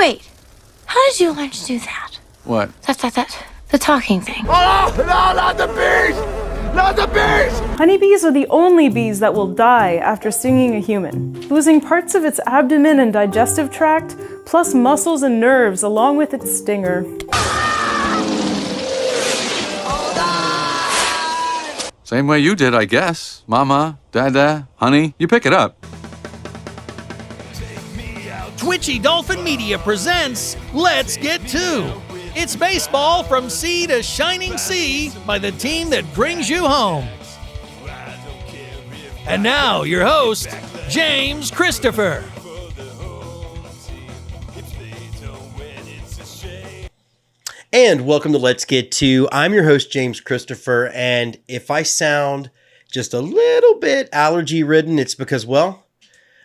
Wait, how did you learn to do that? What? The talking thing. Oh, no, not the bees! Not the bees! Honeybees are the only bees that will die after stinging a human, losing parts of its abdomen and digestive tract, plus muscles and nerves along with its stinger. Same way you did, I guess. Mama, Dada, honey, you pick it up. Twitchy Dolphin Media presents Let's Get To. It's baseball from sea to shining sea by the team that brings you home. And now, your host, James Christopher. And welcome to Let's Get To. I'm your host, James Christopher, and if I sound just a little bit allergy-ridden, it's because, well,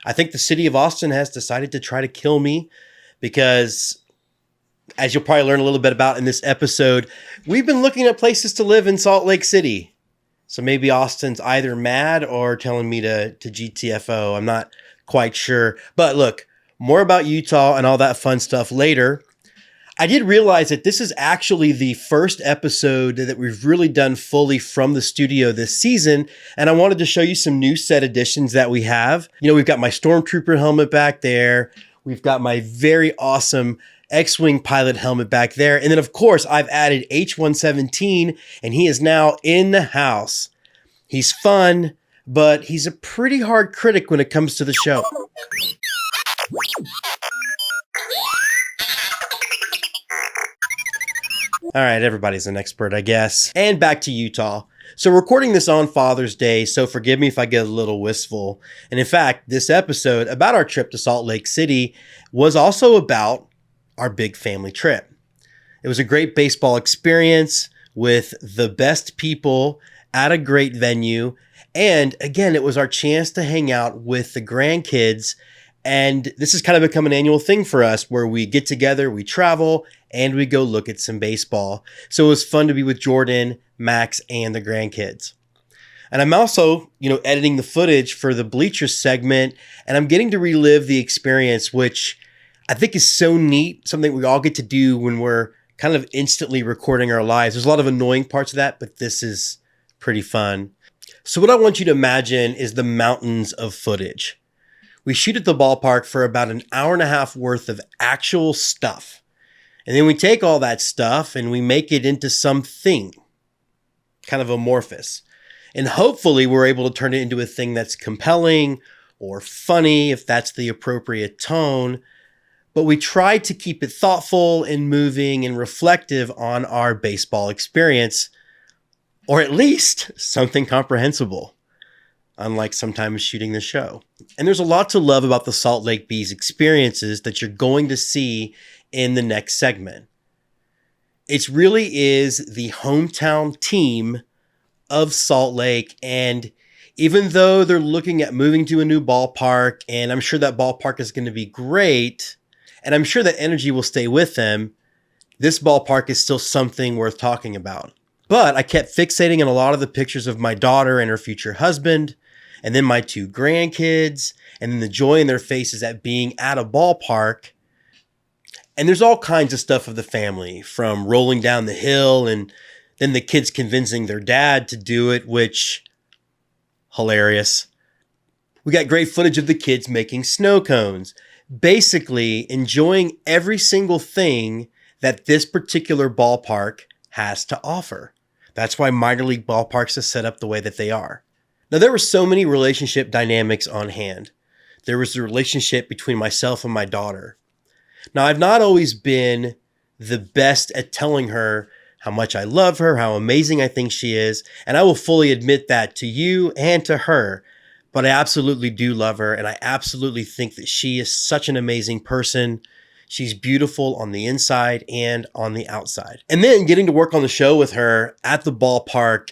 I think the city of Austin has decided to try to kill me because, as you'll probably learn a little bit about in this episode, we've been looking at places to live in Salt Lake City. So maybe Austin's either mad or telling me to GTFO. I'm not quite sure. But look, more about Utah and all that fun stuff later. I did realize that this is actually the first episode that we've really done fully from the studio this season. And I wanted to show you some new set additions that we have. You know, we've got my Stormtrooper helmet back there. We've got my very awesome X-Wing pilot helmet back there. And then, of course, I've added H117, and he is now in the house. He's fun, but he's a pretty hard critic when it comes to the show. All right, everybody's an expert, I guess. And back to Utah. So recording this on Father's Day, so forgive me if I get a little wistful. And in fact, this episode about our trip to Salt Lake City was also about our big family trip. It was a great baseball experience with the best people at a great venue. And again, it was our chance to hang out with the grandkids. And this has kind of become an annual thing for us where we get together, we travel, and we go look at some baseball. So it was fun to be with Jordan, Max, and the grandkids. And I'm also, editing the footage for the Bleachers segment, and I'm getting to relive the experience, which I think is so neat, something we all get to do when we're kind of instantly recording our lives. There's a lot of annoying parts of that, but this is pretty fun. So what I want you to imagine is the mountains of footage. We shoot at the ballpark for about an hour and a half worth of actual stuff. And then we take all that stuff and we make it into something kind of amorphous. And hopefully we're able to turn it into a thing that's compelling or funny if that's the appropriate tone. But we try to keep it thoughtful and moving and reflective on our baseball experience, or at least something comprehensible, unlike sometimes shooting the show. And there's a lot to love about the Salt Lake Bees experiences that you're going to see in the next segment. It really is the hometown team of Salt Lake, and even though they're looking at moving to a new ballpark, and I'm sure that ballpark is going to be great, and I'm sure that energy will stay with them, this ballpark is still something worth talking about. But I kept fixating on a lot of the pictures of my daughter and her future husband, and then my two grandkids, and then the joy in their faces at being at a ballpark. And there's all kinds of stuff of the family, from rolling down the hill and then the kids convincing their dad to do it, which, hilarious. We got great footage of the kids making snow cones, basically enjoying every single thing that this particular ballpark has to offer. That's why minor league ballparks are set up the way that they are. Now, there were so many relationship dynamics on hand. There was the relationship between myself and my daughter. Now, I've not always been the best at telling her how much I love her, how amazing I think she is, and I will fully admit that to you and to her. But I absolutely do love her, and I absolutely think that she is such an amazing person. She's beautiful on the inside and on the outside. And then getting to work on the show with her at the ballpark,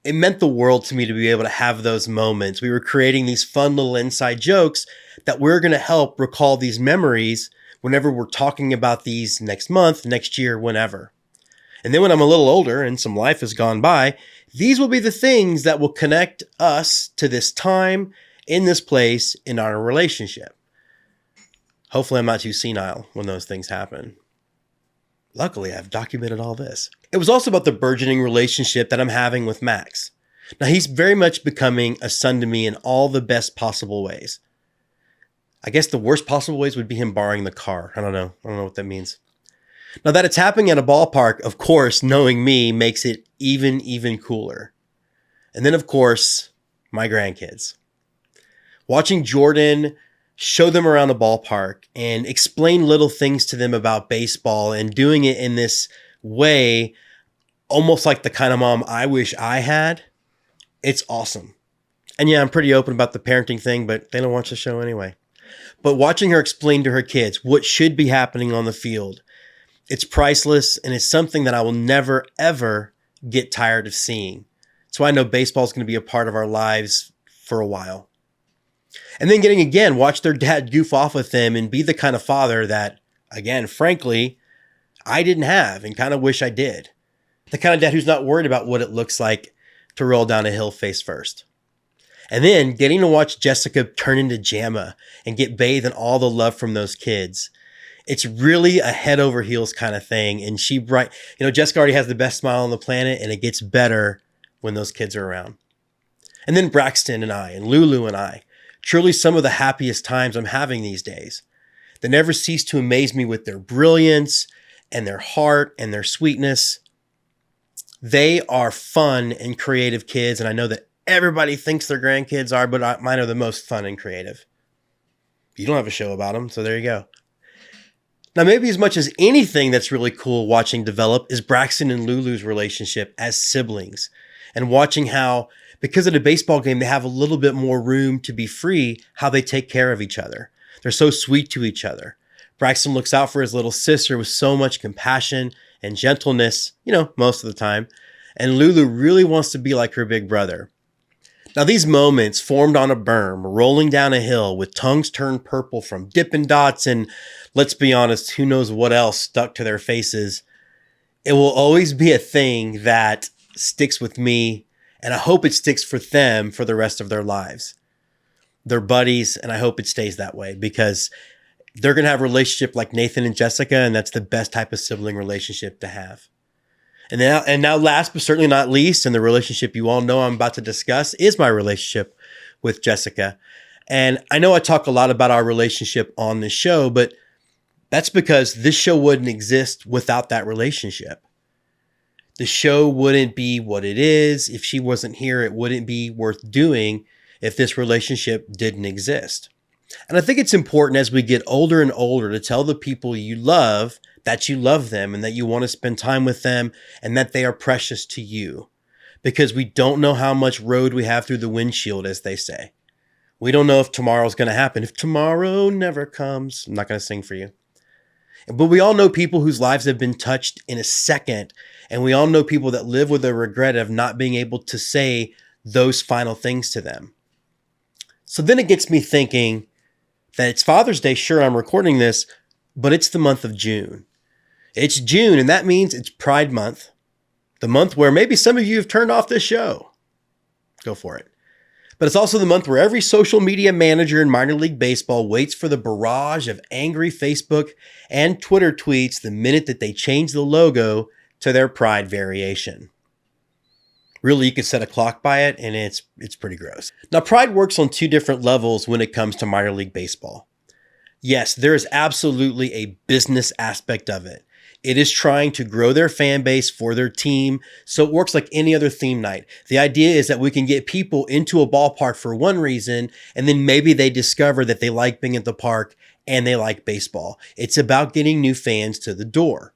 it meant the world to me to be able to have those moments. We were creating these fun little inside jokes that we're going to help recall these memories whenever we're talking about these next month, next year, whenever. And then when I'm a little older and some life has gone by, these will be the things that will connect us to this time, in this place, in our relationship. Hopefully I'm not too senile when those things happen. Luckily, I've documented all this. It was also about the burgeoning relationship that I'm having with Max. Now, he's very much becoming a son to me in all the best possible ways. I guess the worst possible ways would be him borrowing the car. I don't know what that means. Now that it's happening at a ballpark, of course, knowing me makes it even cooler. And then, of course, my grandkids. Watching Jordan show them around the ballpark and explain little things to them about baseball and doing it in this way, almost like the kind of mom I wish I had. It's awesome. And yeah, I'm pretty open about the parenting thing, but they don't watch the show anyway. But watching her explain to her kids what should be happening on the field, it's priceless, and it's something that I will never, ever get tired of seeing. That's why I know baseball is going to be a part of our lives for a while. And then watch their dad goof off with them and be the kind of father that, again, frankly, I didn't have and kind of wish I did. The kind of dad who's not worried about what it looks like to roll down a hill face first. And then getting to watch Jessica turn into Jamma and get bathed in all the love from those kids. It's really a head over heels kind of thing. And Jessica already has the best smile on the planet, and it gets better when those kids are around. And then Braxton and I and Lulu and I, truly some of the happiest times I'm having these days. They never cease to amaze me with their brilliance and their heart and their sweetness. They are fun and creative kids, and I know that everybody thinks their grandkids are, but mine are the most fun and creative. You don't have a show about them, so there you go. Now, maybe as much as anything that's really cool watching develop is Braxton and Lulu's relationship as siblings, and watching how, because of the baseball game, they have a little bit more room to be free, how they take care of each other. They're so sweet to each other. Braxton looks out for his little sister with so much compassion and gentleness, most of the time. And Lulu really wants to be like her big brother. Now, these moments formed on a berm, rolling down a hill with tongues turned purple from Dippin' Dots and, let's be honest, who knows what else stuck to their faces. It will always be a thing that sticks with me, and I hope it sticks for them for the rest of their lives. They're buddies, and I hope it stays that way because they're going to have a relationship like Nathan and Jessica, and that's the best type of sibling relationship to have. And now last but certainly not least, and the relationship you all know I'm about to discuss is my relationship with Jessica. And I know I talk a lot about our relationship on this show, but that's because this show wouldn't exist without that relationship. The show wouldn't be what it is. If she wasn't here, it wouldn't be worth doing if this relationship didn't exist. And I think it's important as we get older and older to tell the people you love that you love them and that you want to spend time with them and that they are precious to you. Because we don't know how much road we have through the windshield, as they say. We don't know if tomorrow's going to happen. If tomorrow never comes, I'm not going to sing for you. But we all know people whose lives have been touched in a second. And we all know people that live with the regret of not being able to say those final things to them. So then it gets me thinking that it's Father's Day. Sure, I'm recording this, but it's the month of June. It's June, and that means it's Pride Month, the month where maybe some of you have turned off this show. Go for it. But it's also the month where every social media manager in minor league baseball waits for the barrage of angry Facebook and Twitter tweets the minute that they change the logo to their Pride variation. Really, you could set a clock by it, and it's pretty gross. Now, Pride works on two different levels when it comes to minor league baseball. Yes, there is absolutely a business aspect of it. It is trying to grow their fan base for their team, so it works like any other theme night. The idea is that we can get people into a ballpark for one reason, and then maybe they discover that they like being at the park and they like baseball. It's about getting new fans to the door.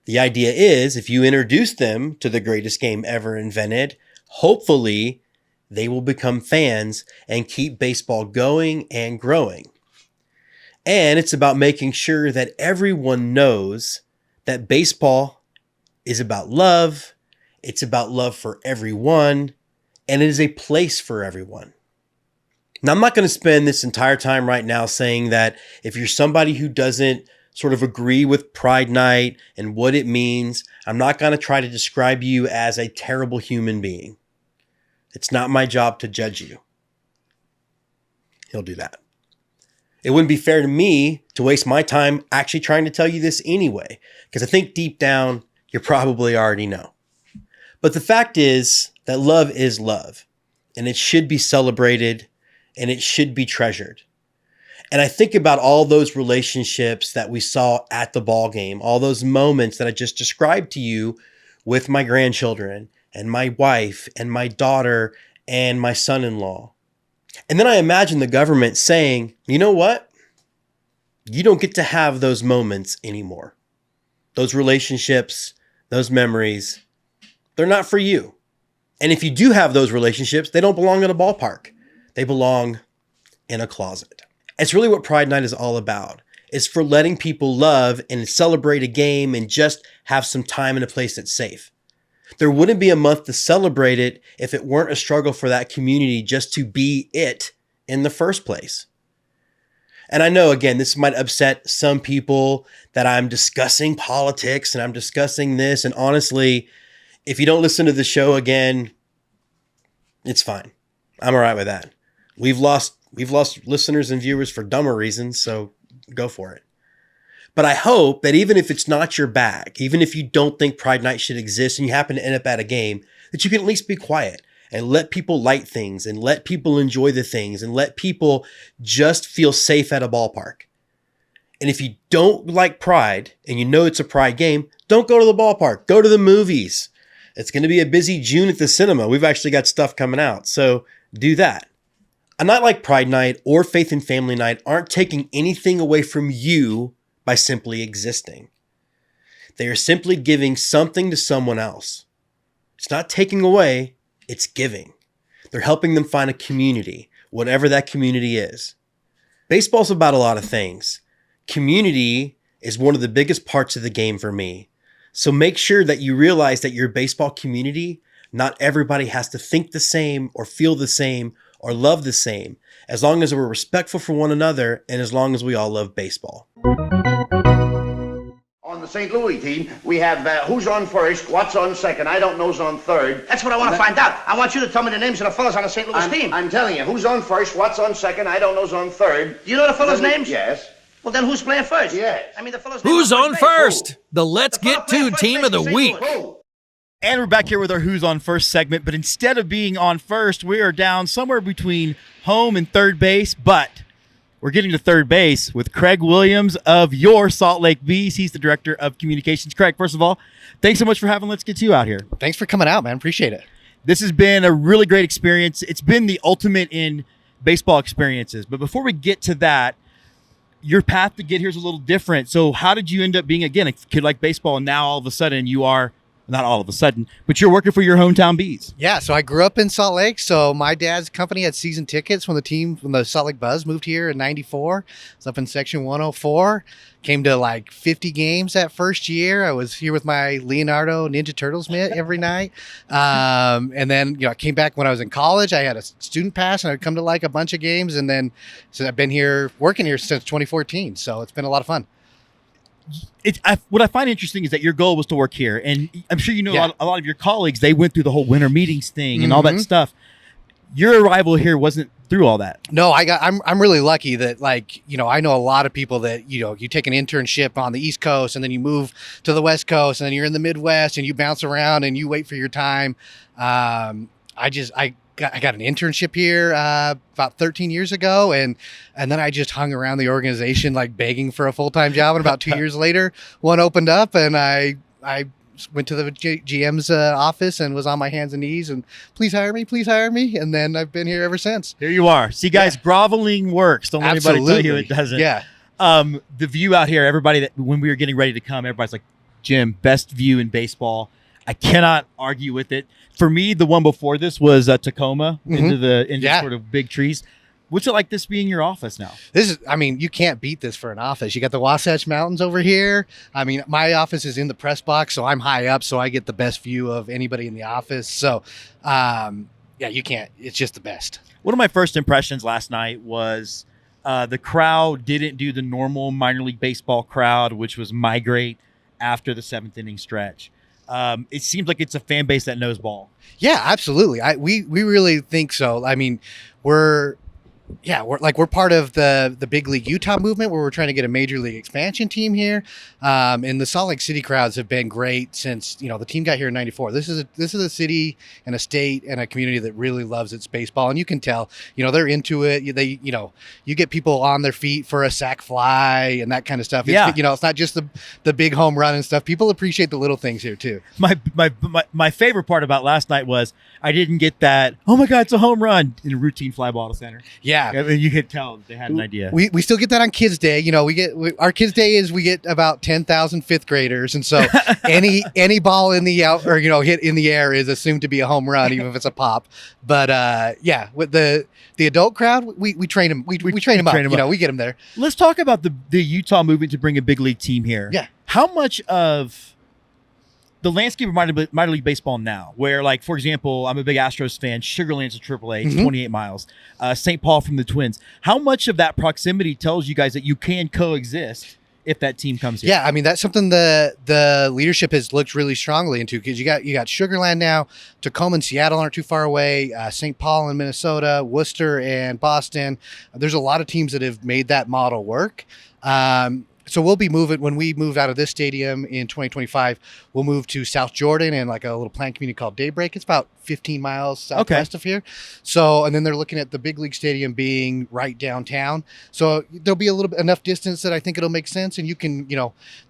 The idea is if you introduce them to the greatest game ever invented, hopefully they will become fans and keep baseball going and growing. And it's about making sure that everyone knows that baseball is about love, it's about love for everyone, and it is a place for everyone. Now, I'm not going to spend this entire time right now saying that if you're somebody who doesn't sort of agree with Pride Night and what it means, I'm not going to try to describe you as a terrible human being. It's not my job to judge you. He'll do that. It wouldn't be fair to me to waste my time actually trying to tell you this anyway, because I think deep down, you probably already know. But the fact is that love is love, and it should be celebrated, and it should be treasured. And I think about all those relationships that we saw at the ball game, all those moments that I just described to you with my grandchildren and my wife and my daughter and my son-in-law. And then I imagine the government saying, you know what? You don't get to have those moments anymore. Those relationships, those memories, they're not for you. And if you do have those relationships, they don't belong at a ballpark. They belong in a closet. It's really what Pride Night is all about. It's for letting people love and celebrate a game and just have some time in a place that's safe. There wouldn't be a month to celebrate it if it weren't a struggle for that community just to be it in the first place. And I know, again, this might upset some people that I'm discussing politics and I'm discussing this. And honestly, if you don't listen to the show again, it's fine. I'm all right with that. We've lost listeners and viewers for dumber reasons, so go for it. But I hope that even if it's not your bag, even if you don't think Pride Night should exist and you happen to end up at a game, that you can at least be quiet and let people light things and let people enjoy the things and let people just feel safe at a ballpark. And if you don't like Pride and you know it's a Pride game, don't go to the ballpark. Go to the movies. It's going to be a busy June at the cinema. We've actually got stuff coming out, so do that. A night like Pride Night or Faith and Family Night aren't taking anything away from you by simply existing. They are simply giving something to someone else. It's not taking away, it's giving. They're helping them find a community, whatever that community is. Baseball's about a lot of things. Community is one of the biggest parts of the game for me. So make sure that you realize that your baseball community, not everybody has to think the same or feel the same or love the same, as long as we're respectful for one another and as long as we all love baseball. On the St. Louis team, we have who's on first, what's on second, I don't know's on third. That's what I want to find out. I want you to tell me the names of the fellas on the St. Louis team. I'm telling you, who's on first, what's on second, I don't know's on third. Do you know the fellas' names? Yes. Well, then who's playing first? Yes. I mean, the fellas' Who's on base. first? The Let's Get To team of the week. And we're back here with our Who's on First segment, but instead of being on first, we are down somewhere between home and third base, but we're getting to third base with Kraig Williams of your Salt Lake Bees. He's the Director of Communications. Kraig, first of all, thanks so much for having Let's Get To out here. Thanks for coming out, man. Appreciate it. This has been a really great experience. It's been the ultimate in baseball experiences. But before we get to that, your path to get here is a little different. So how did you end up being, again, a kid like baseball, and now all of a sudden you are, not all of a sudden, but you're working for your hometown Bees? Yeah, so I grew up in Salt Lake. So my dad's company had season tickets when the Salt Lake Buzz moved here in '94. I was up in section 104. Came to like 50 games that first year. I was here with my Leonardo Ninja Turtles mitt every night. And then, I came back when I was in college. I had a student pass and I'd come to like a bunch of games. And then, so I've been here, working here since 2014. So it's been a lot of fun. What I find interesting is that your goal was to work here, and I'm sure a lot of your colleagues, they went through the whole winter meetings thing and all that stuff. Your arrival here wasn't through all that. No, I'm really lucky that I know a lot of people that, you take an internship on the East Coast and then you move to the West Coast and then you're in the Midwest and you bounce around and you wait for your time. I got an internship here about 13 years ago, and then I just hung around the organization like begging for a full-time job. And about 2 years later, one opened up, and I went to the GM's office and was on my hands and knees and please hire me. And then I've been here ever since. Here you are. See, guys, groveling works. Don't let anybody tell you it doesn't. Yeah. The view out here, everybody that when we were getting ready to come, everybody's like, Jim, best view in baseball. I cannot argue with it. For me, the one before this was Tacoma into sort of big trees. What's it like this being your office now? You can't beat this for an office. You got the Wasatch Mountains over here. I mean, my office is in the press box, so I'm high up, so I get the best view of anybody in the office. So, you can't. It's just the best. One of my first impressions last night was the crowd didn't do the normal minor league baseball crowd, which was migrate after the seventh inning stretch. It seems like it's a fan base that knows ball. Yeah, absolutely. We really think so. I mean, we're Yeah, we're part of the big league Utah movement, where we're trying to get a major league expansion team here. And the Salt Lake City crowds have been great since the team got here in '94. This is a city and a state and a community that really loves its baseball, and you can tell they're into it. You get people on their feet for a sac fly and that kind of stuff. It's not just the big home run and stuff. People appreciate the little things here too. My favorite part about last night was I didn't get that, oh my God, it's a home run in a routine fly ball to center. Yeah. I mean, you could tell they had an idea. We still get that on Kids Day. Our Kids Day is we get about 10,000 fifth graders, and so any ball in the out or hit in the air is assumed to be a home run, even if it's a pop. But with the adult crowd, we train them. We train them up. We get them there. Let's talk about the Utah movement to bring a big league team here. Yeah. How much of the landscape of minor league baseball now, where, like, for example, I'm a big Astros fan. Sugar Land's a AAA, it's 28 miles. St. Paul from the Twins. How much of that proximity tells you guys that you can coexist if that team comes here? Yeah, I mean, that's something the leadership has looked really strongly into, because you got Sugar Land now. Tacoma and Seattle aren't too far away. St. Paul in Minnesota, Worcester and Boston. There's a lot of teams that have made that model work. So we'll be moving, when we move out of this stadium in 2025, we'll move to South Jordan and like a little planned community called Daybreak. It's about 15 miles southwest of here. So, and then they're looking at the big league stadium being right downtown. So there'll be enough distance that I think it'll make sense. And you can,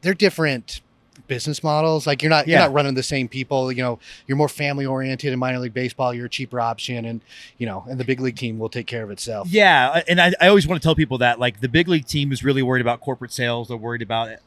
they're different business models. Like you're not running the same people. You're more family oriented in minor league baseball. You're a cheaper option, and and the big league team will take care of itself. Yeah, and I always want to tell people that, like, the big league team is really worried about corporate sales. They're worried about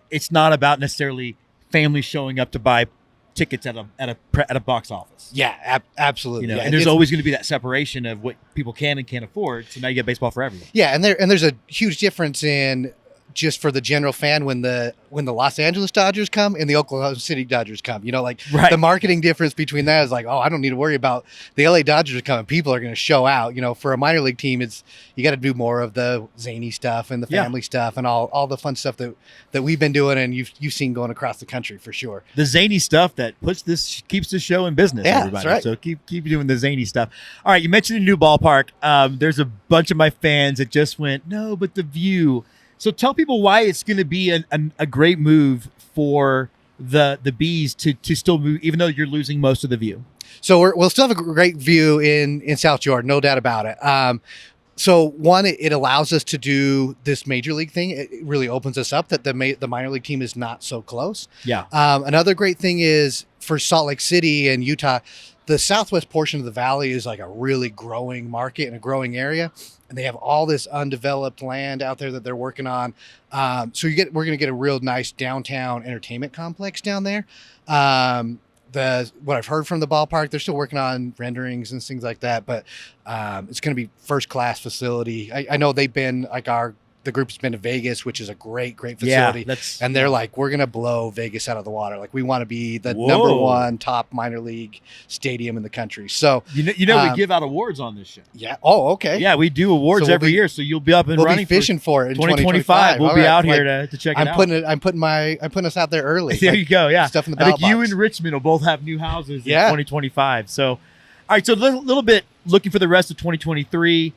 it's not about necessarily families showing up to buy tickets at a box office. Yeah, absolutely. And there's always going to be that separation of what people can and can't afford. So now you get baseball for everyone. Yeah, and there's a huge difference in, just for the general fan, when the Los Angeles Dodgers come and the Oklahoma City Dodgers come, the marketing difference between that is like, oh, I don't need to worry about the LA Dodgers are coming. People are going to show out. For a minor league team, you got to do more of the zany stuff and the family stuff and all the fun stuff that we've been doing, and you've seen going across the country for sure. The zany stuff that keeps the show in business. Yeah, everybody. That's right. So keep doing the zany stuff. All right, you mentioned the new ballpark. There's a bunch of my fans that just went, no, but the view. So tell people why it's going to be a great move for the Bees to still move, even though you're losing most of the view. So we'll still have a great view in South Jordan, no doubt about it. So one, it allows us to do this major league thing. It really opens us up that the minor league team is not so close. Yeah. Another great thing is for Salt Lake City and Utah, the southwest portion of the valley is like a really growing market and a growing area. And they have all this undeveloped land out there that they're working on. So we're going to get a real nice downtown entertainment complex down there. What I've heard from the ballpark, they're still working on renderings and things like that, but it's going to be first class facility. I know they've been like the group's been to Vegas, which is a great facility. And they're like, we're going to blow Vegas out of the water. Like, we want to be the number one top minor league stadium in the country. So, we give out awards on this show. Yeah. Oh, okay. Yeah, we do awards every year. So you'll be up and running. We'll be fishing for it in 2025. We'll be out here to check it out. I'm putting us out there early. There you go. Yeah. Stuff in the I ballot think you box. and Richmond will both have new houses in 2025. So, all right. So a little bit looking for the rest of 2023.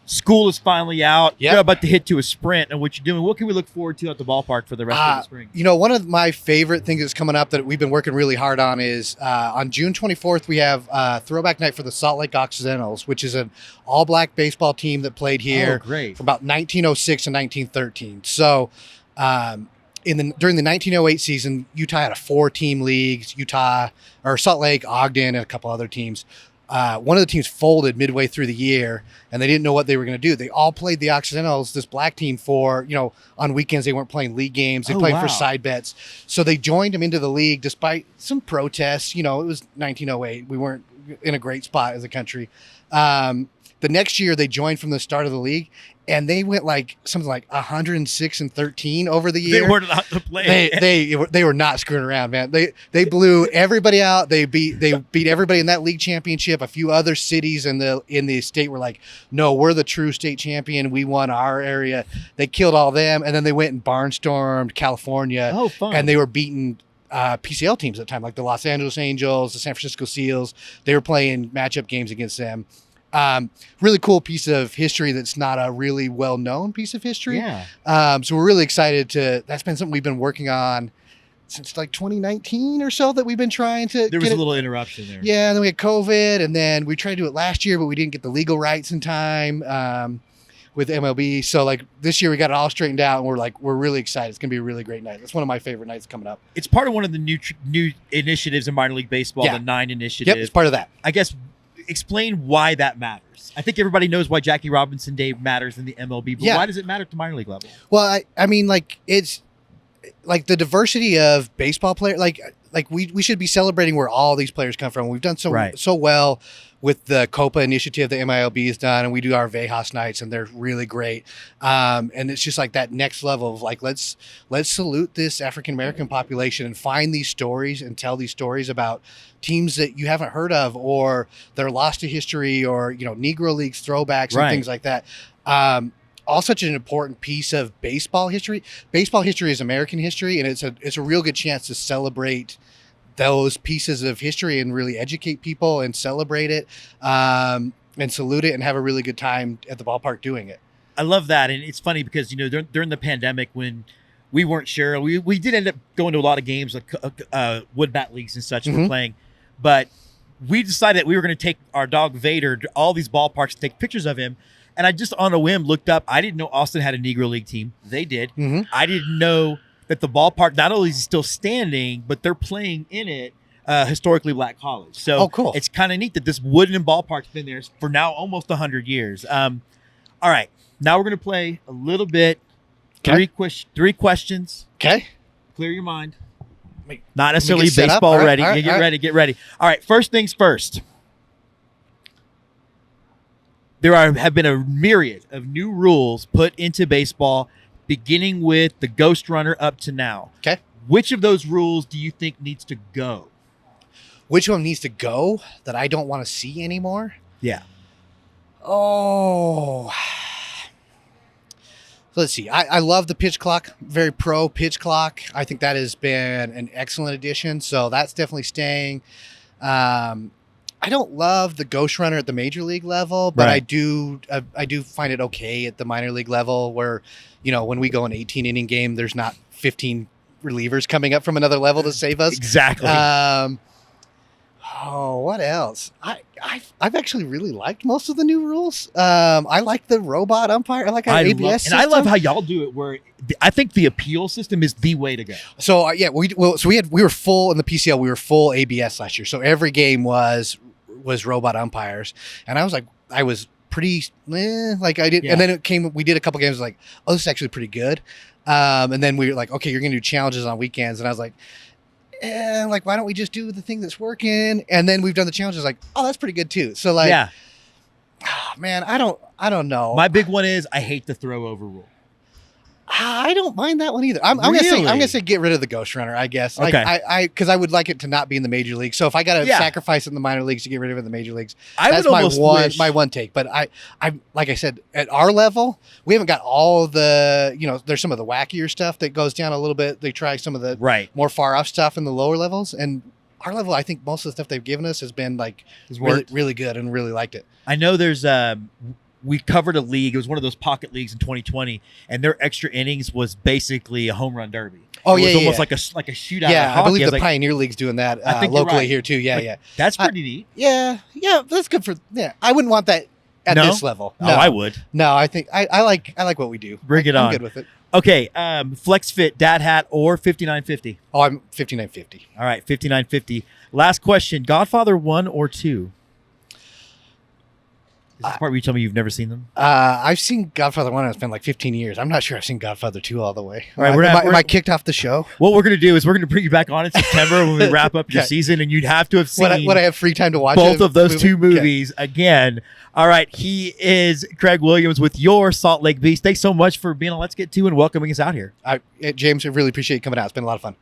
School is finally out. You're about to hit to a sprint, and what you're doing. What can we look forward to at the ballpark for the rest of the spring? One of my favorite things that's coming up that we've been working really hard on is on June 24th, we have throwback night for the Salt Lake Occidentals, which is an all-black baseball team that played here from about 1906 to 1913. So during the 1908 season, Utah had a 4-team league, Salt Lake, Ogden, and a couple other teams. One of the teams folded midway through the year, and they didn't know what they were going to do. They all played the Occidentals, this black team, for, on weekends they weren't playing league games. They played for side bets. So they joined them into the league despite some protests. It was 1908. We weren't in a great spot as a country. The next year they joined from the start of the league, and they went something like 106-13 over the year. They weren't allowed to play. They were not screwing around, man. They blew everybody out. They beat everybody in that league championship. A few other cities in the state were like, no, we're the true state champion. We won our area. They killed all them, and then they went and barnstormed California. Oh, fun. And they were beating PCL teams at the time, like the Los Angeles Angels, the San Francisco Seals. They were playing matchup games against them. Really cool piece of history that's not a really well-known piece of history. Yeah. So we're really excited that's been something we've been working on since like 2019 or so, that we've been trying to There was a little interruption there. Yeah, and then we had COVID, and then we tried to do it last year, but we didn't get the legal rights in time with MLB. So like this year we got it all straightened out, and we're really excited. It's gonna be a really great night. It's one of my favorite nights coming up. It's part of one of the new initiatives in minor league baseball, Yeah. the 9 initiative. Yep, it's part of that. I guess explain why that matters. I think everybody knows why Jackie Robinson Day matters in the MLB, but Yeah. why does it matter to minor league level? Well, I mean, like it's like the diversity of baseball players. Like we should be celebrating where all these players come from. We've done so well with the Copa initiative that MILB has done, and we do our Vejas nights, and they're really great. And it's just like that next level of like let's salute this African American population and find these stories and tell these stories about teams that you haven't heard of, or they're lost to history, or Negro Leagues throwbacks and things like that. All such an important piece of baseball history. Baseball history is American history, and it's a real good chance to celebrate those pieces of history and really educate people and celebrate it and salute it and have a really good time at the ballpark doing it. I love that. And it's funny because, during the pandemic when we weren't sure, we did end up going to a lot of games, like wood bat leagues and such we're playing, but we decided that we were going to take our dog Vader to all these ballparks to take pictures of him. And I just on a whim looked up. I didn't know Austin had a Negro League team. They did. I didn't know that the ballpark not only is still standing, but they're playing in it historically black college. So cool. It's kind of neat that this wooden ballpark's been there for now almost 100 years. All right. Now we're going to play a little bit. Okay. Three questions. Okay. Clear your mind. Wait, Not necessarily set up? baseball All right, ready. all right, Get all right. ready. Get ready. All right. First things first. There have been a myriad of new rules put into baseball, beginning with the ghost runner up to now. Okay. Which of those rules do you think needs to go? Which one needs to go that I don't want to see anymore? Yeah. Oh. Let's see. I love the pitch clock. Very pro pitch clock. I think that has been an excellent addition. So that's definitely staying. I don't love the ghost runner at the major league level, but I do find it okay at the minor league level where, when we go an 18-inning game, there's not 15 relievers coming up from another level to save us. Exactly. What else? I've actually really liked most of the new rules. I like the robot umpire. I like our ABS system. And I love how y'all do it where I think the appeal system is the way to go. So we were full in the PCL. We were full ABS last year. So every game was robot umpires. And I was pretty I did. Yeah. And then we did a couple games like, oh, this is actually pretty good. And then we were like, okay, you're going to do challenges on weekends. And I was like, why don't we just do the thing that's working? And then we've done the challenges like, oh, that's pretty good too. So man, I don't know. My big one is I hate the throw over rule. I don't mind that one either. I'm gonna say get rid of the ghost runner. I guess. Okay. Because I would like it to not be in the major league. So if I got to sacrifice in the minor leagues to get rid of it in the major leagues, that's my one take. But I like I said, at our level, we haven't got all the there's some of the wackier stuff that goes down a little bit. They try some of the more far off stuff in the lower levels, and our level, I think most of the stuff they've given us has been really good and really liked it. I know there's we covered a league. It was one of those pocket leagues in 2020, and their extra innings was basically a home run derby. Oh, it was almost yeah. like a shootout. Yeah, of hockey. I believe the Pioneer League's doing that I think locally here too. Yeah. That's pretty neat. Yeah, that's good for. Yeah, I wouldn't want that at this level. No, I would. No, I think I like what we do. Bring it on. I'm good with it. Okay, Flex Fit, Dad Hat, or 5950? Oh, I'm 5950. All right, 5950. Last question: Godfather 1 or 2? Is this the part where you tell me you've never seen them? I've seen Godfather 1. It's been like 15 years. I'm not sure I've seen Godfather 2 all the way. All right, am I kicked off the show? What we're going to do is we're going to bring you back on in September when we wrap up your season, and you'd have to have seen when I have free time to watch both of those two movies again. All right, he is Kraig Williams with your Salt Lake Beast. Thanks so much for being on Let's Get To and welcoming us out here. James, I really appreciate you coming out. It's been a lot of fun.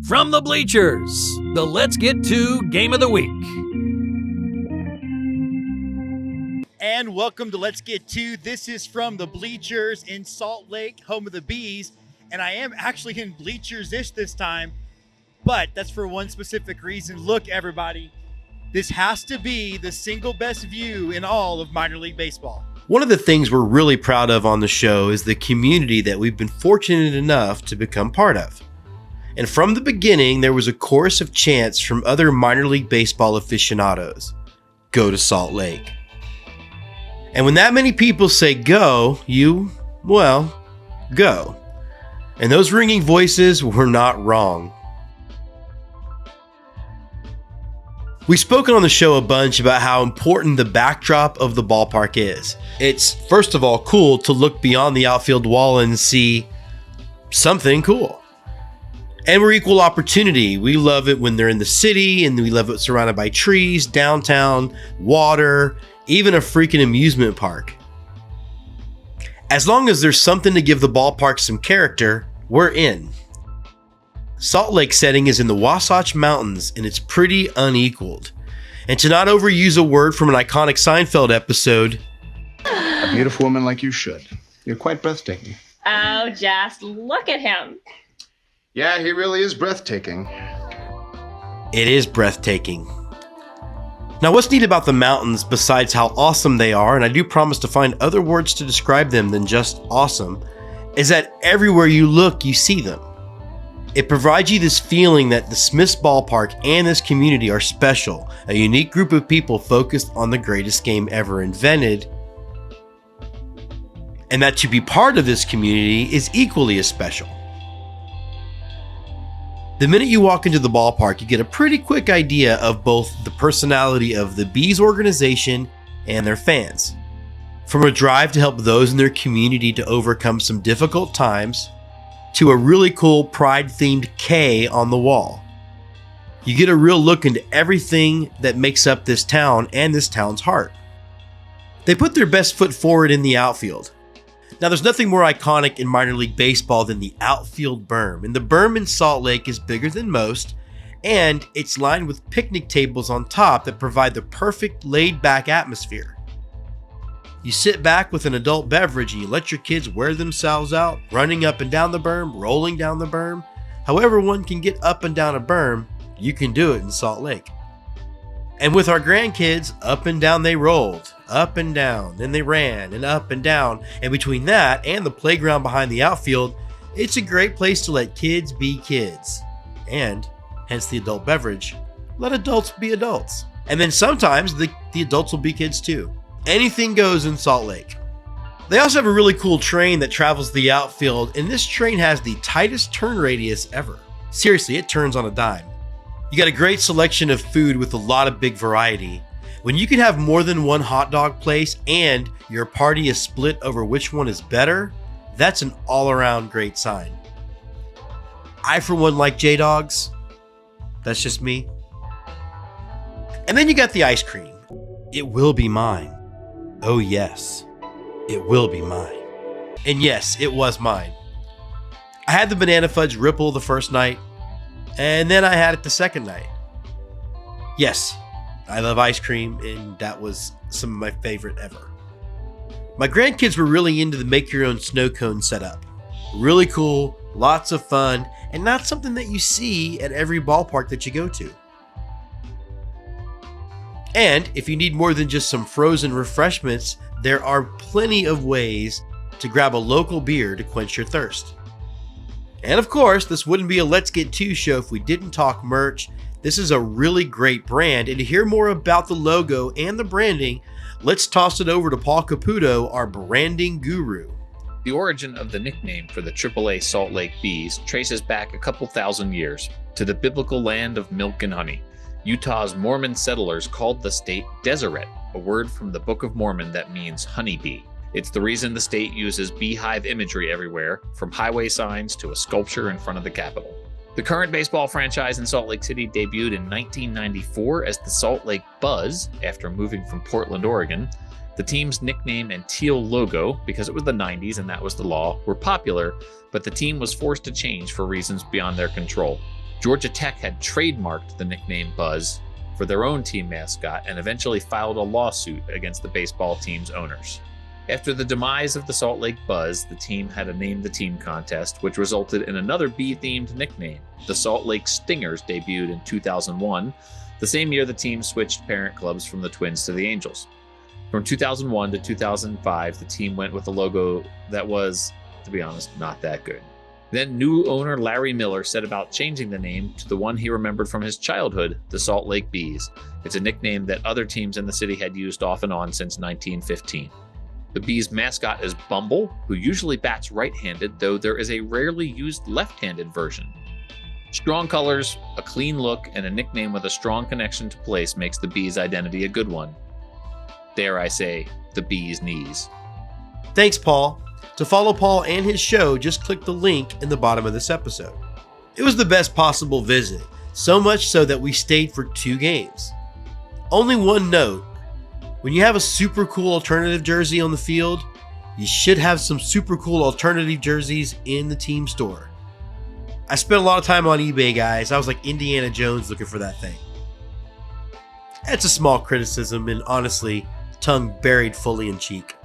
From the bleachers, the Let's Get To Game of the Week. and welcome to Let's Get To. This is from the Bleachers in Salt Lake, home of the Bees, and I am actually in Bleachers-ish this time, but that's for one specific reason. Look, everybody, this has to be the single best view in all of minor league baseball. One of the things we're really proud of on the show is the community that we've been fortunate enough to become part of. And from the beginning, there was a chorus of chants from other minor league baseball aficionados. Go to Salt Lake. And when that many people say go, you, well, go. And those ringing voices were not wrong. We've spoken on the show a bunch about how important the backdrop of the ballpark is. It's, first of all, cool to look beyond the outfield wall and see something cool. And we're equal opportunity. We love it when they're in the city, and we love it surrounded by trees, downtown, water, even a freaking amusement park. As long as there's something to give the ballpark some character, we're in. Salt Lake setting is in the Wasatch Mountains, and it's pretty unequaled. And to not overuse a word from an iconic Seinfeld episode, a beautiful woman like you should. You're quite breathtaking. Oh, just look at him. Yeah, he really is breathtaking. It is breathtaking. Now, what's neat about the mountains, besides how awesome they are, and I do promise to find other words to describe them than just awesome, is that everywhere you look, you see them. It provides you this feeling that the Smiths Ballpark and this community are special, a unique group of people focused on the greatest game ever invented, and that to be part of this community is equally as special. The minute you walk into the ballpark, you get a pretty quick idea of both the personality of the Bees organization and their fans. From a drive to help those in their community to overcome some difficult times, to a really cool pride-themed K on the wall. You get a real look into everything that makes up this town and this town's heart. They put their best foot forward in the outfield. Now, there's nothing more iconic in minor league baseball than the outfield berm, and the berm in Salt Lake is bigger than most, and it's lined with picnic tables on top that provide the perfect laid-back atmosphere. You sit back with an adult beverage and you let your kids wear themselves out, running up and down the berm, rolling down the berm. However one can get up and down a berm, you can do it in Salt Lake. And with our grandkids, up and down they rolled, up and down, then they ran, and up and down. And between that and the playground behind the outfield, it's a great place to let kids be kids. And, hence the adult beverage, let adults be adults. And then sometimes the adults will be kids too. Anything goes in Salt Lake. They also have a really cool train that travels the outfield, and this train has the tightest turn radius ever. Seriously, it turns on a dime. You got a great selection of food with a lot of big variety. When you can have more than one hot dog place and your party is split over which one is better, that's an all-around great sign. I, for one, like J-Dogs. That's just me. And then you got the ice cream. It will be mine. Oh yes, it will be mine. And yes, it was mine. I had the banana fudge ripple the first night, and then I had it the second night. Yes, I love ice cream, and that was some of my favorite ever. My grandkids were really into the make your own snow cone setup. Really cool, lots of fun, and not something that you see at every ballpark that you go to. And if you need more than just some frozen refreshments, there are plenty of ways to grab a local beer to quench your thirst. And of course, this wouldn't be a Let's Get To show if we didn't talk merch. This is a really great brand, and to hear more about the logo and the branding, let's toss it over to Paul Caputo, our branding guru. The origin of the nickname for the AAA Salt Lake Bees traces back a couple thousand years to the biblical land of milk and honey. Utah's Mormon settlers called the state Deseret, a word from the Book of Mormon that means honeybee. It's the reason the state uses beehive imagery everywhere, from highway signs to a sculpture in front of the Capitol. The current baseball franchise in Salt Lake City debuted in 1994 as the Salt Lake Buzz after moving from Portland, Oregon. The team's nickname and teal logo, because it was the 90s and that was the law, were popular, but the team was forced to change for reasons beyond their control. Georgia Tech had trademarked the nickname Buzz, for their own team mascot and eventually filed a lawsuit against the baseball team's owners. After the demise of the Salt Lake Buzz, the team had a Name the Team contest, which resulted in another bee-themed nickname. The Salt Lake Stingers debuted in 2001, the same year the team switched parent clubs from the Twins to the Angels. From 2001 to 2005, the team went with a logo that was, to be honest, not that good. Then new owner Larry Miller set about changing the name to the one he remembered from his childhood, the Salt Lake Bees. It's a nickname that other teams in the city had used off and on since 1915. The Bees' mascot is Bumble, who usually bats right-handed, though there is a rarely used left-handed version. Strong colors, a clean look, and a nickname with a strong connection to place makes the Bees' identity a good one. Dare I say, the Bees' knees. Thanks, Paul. To follow Paul and his show, just click the link in the bottom of this episode. It was the best possible visit, so much so that we stayed for 2 games. Only one note. When you have a super cool alternative jersey on the field, you should have some super cool alternative jerseys in the team store. I spent a lot of time on eBay, guys. I was like Indiana Jones looking for that thing. That's a small criticism and honestly, tongue buried fully in cheek,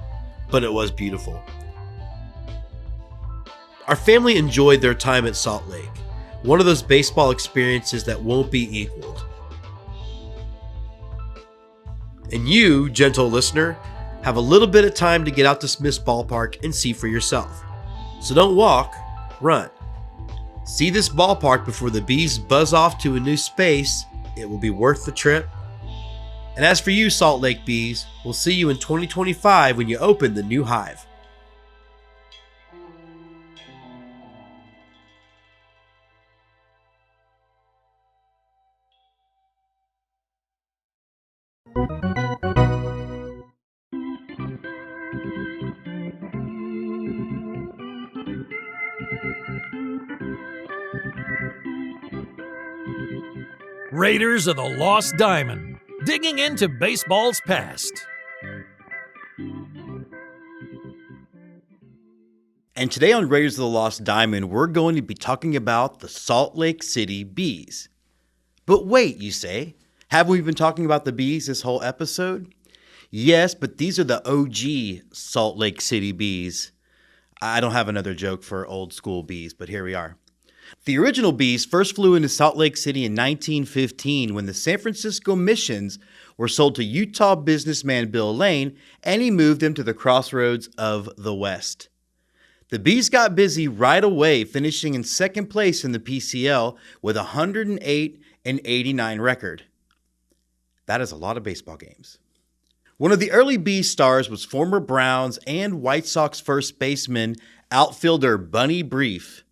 but it was beautiful. Our family enjoyed their time at Salt Lake, one of those baseball experiences that won't be equaled. And you, gentle listener, have a little bit of time to get out to Smith's Ballpark and see for yourself. So don't walk, run. See this ballpark before the Bees buzz off to a new space. It will be worth the trip. And as for you, Salt Lake Bees, we'll see you in 2025 when you open the new hive. Raiders of the Lost Diamond, digging into baseball's past. And today on Raiders of the Lost Diamond, we're going to be talking about the Salt Lake City Bees. But wait, you say, haven't we been talking about the Bees this whole episode? Yes, but these are the OG Salt Lake City Bees. I don't have another joke for old school Bees, but here we are. The original Bees first flew into Salt Lake City in 1915 when the San Francisco Missions were sold to Utah businessman Bill Lane, and he moved them to the crossroads of the West. The Bees got busy right away, finishing in second place in the PCL with a 108-89 record. That is a lot of baseball games. One of the early Bees stars was former Browns and White Sox first baseman outfielder Bunny Brief.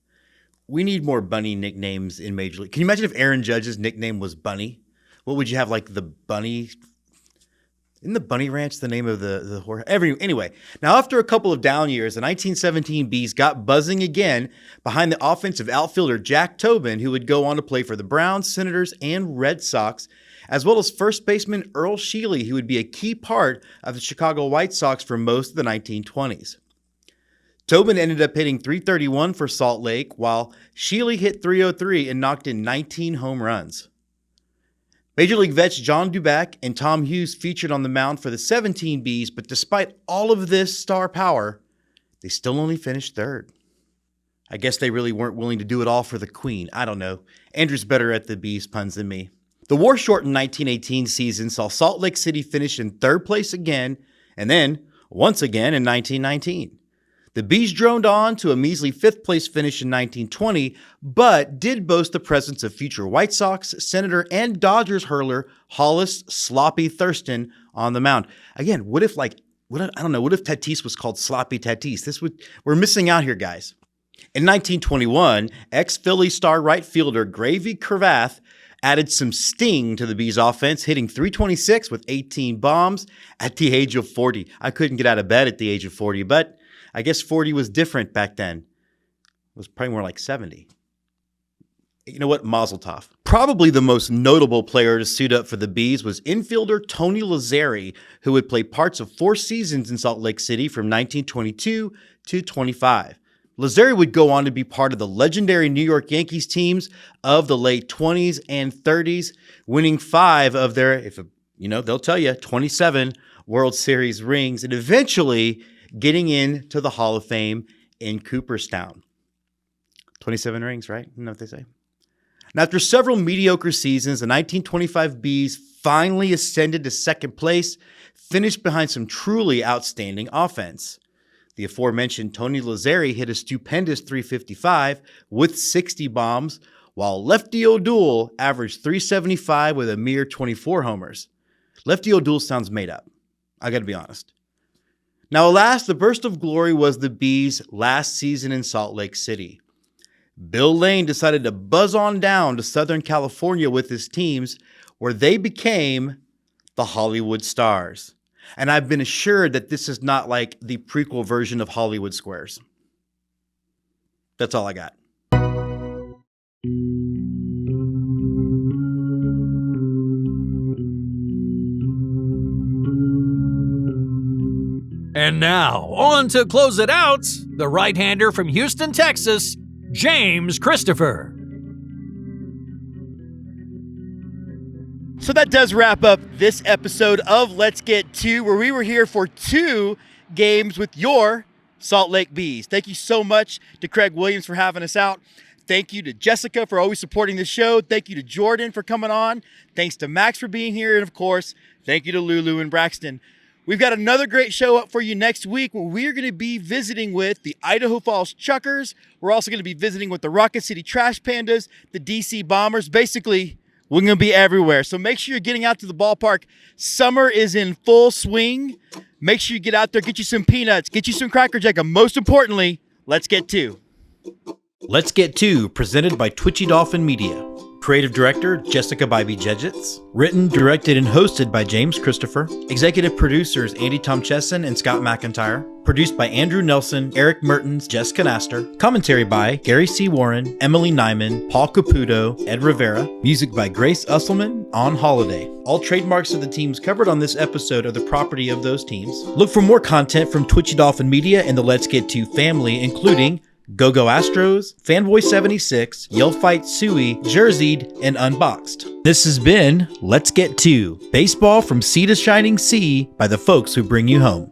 We need more Bunny nicknames in Major League. Can you imagine if Aaron Judge's nickname was Bunny? What would you have, like the Bunny? Isn't the Bunny Ranch the name of the horse? Anyway, now after a couple of down years, the 1917 Bees got buzzing again behind the offensive outfielder Jack Tobin, who would go on to play for the Browns, Senators, and Red Sox, as well as first baseman Earl Sheely, who would be a key part of the Chicago White Sox for most of the 1920s. Tobin ended up hitting .331 for Salt Lake, while Sheely hit .303 and knocked in 19 home runs. Major League vets John Duback and Tom Hughes featured on the mound for the 17 Bees, but despite all of this star power, they still only finished third. I guess they really weren't willing to do it all for the Queen. I don't know. Andrew's better at the Bees puns than me. The war-shortened 1918 season saw Salt Lake City finish in third place again, and then once again in 1919. The Bees droned on to a measly fifth-place finish in 1920, but did boast the presence of future White Sox, Senator, and Dodgers hurler Hollis "Sloppy" Thurston on the mound. Again, what if Tatis was called Sloppy Tatis? We're missing out here, guys. In 1921, ex-Philly star right fielder Gravy Cravath added some sting to the Bees offense, hitting .326 with 18 bombs at the age of 40. I couldn't get out of bed at the age of 40, but I guess 40 was different back then. It was probably more like 70. You know what? Mazel tov. Probably the most notable player to suit up for the Bees was infielder Tony Lazzari, who would play parts of 4 seasons in Salt Lake City from 1922 to 25. Lazzeri would go on to be part of the legendary New York Yankees teams of the late 20s and 30s, winning 5 of their, they'll tell you, 27 World Series rings, and eventually getting into the Hall of Fame in Cooperstown. 27 rings, right? You know what they say. And after several mediocre seasons, the 1925 Bees finally ascended to second place, finished behind some truly outstanding offense. The aforementioned Tony Lazzeri hit a stupendous .355 with 60 bombs, while Lefty O'Doul averaged .375 with a mere 24 homers. Lefty O'Doul sounds made up. I got to be honest. Now, alas, the burst of glory was the Bees' last season in Salt Lake City. Bill Lane decided to buzz on down to Southern California with his teams, where they became the Hollywood Stars. And I've been assured that this is not like the prequel version of Hollywood Squares. That's all I got. And now, on to close it out, the right-hander from Houston, Texas, James Christopher. So that does wrap up this episode of Let's Get To, where we were here for 2 games with your Salt Lake Bees. Thank you so much to Kraig Williams for having us out. Thank you to Jessica for always supporting the show. Thank you to Jordan for coming on. Thanks to Max for being here. And of course, thank you to Lulu and Braxton. We've got another great show up for you next week where we're going to be visiting with the Idaho Falls Chuckers. We're also going to be visiting with the Rocket City Trash Pandas, the DC Bombers. Basically, we're going to be everywhere. So make sure you're getting out to the ballpark. Summer is in full swing. Make sure you get out there, get you some peanuts, get you some Cracker Jack, and most importantly, let's get to. Let's Get To, presented by Twitchy Dolphin Media. Creative Director, Jessica Bybee-Jedgetts. Written, directed, and hosted by James Christopher. Executive Producers, Andy Tomcheson and Scott McIntyre. Produced by Andrew Nelson, Eric Mertens, Jessica Naster. Commentary by Gary C. Warren, Emily Nyman, Paul Caputo, Ed Rivera. Music by Grace Usselman, On Holiday. All trademarks of the teams covered on this episode are the property of those teams. Look for more content from Twitchy Dolphin Media and the Let's Get To family, including Go-Go Astros, Fanboy76, Yell Fight Suey, Jerseyed, and Unboxed. This has been Let's Get To, baseball from sea to shining sea by the folks who bring you home.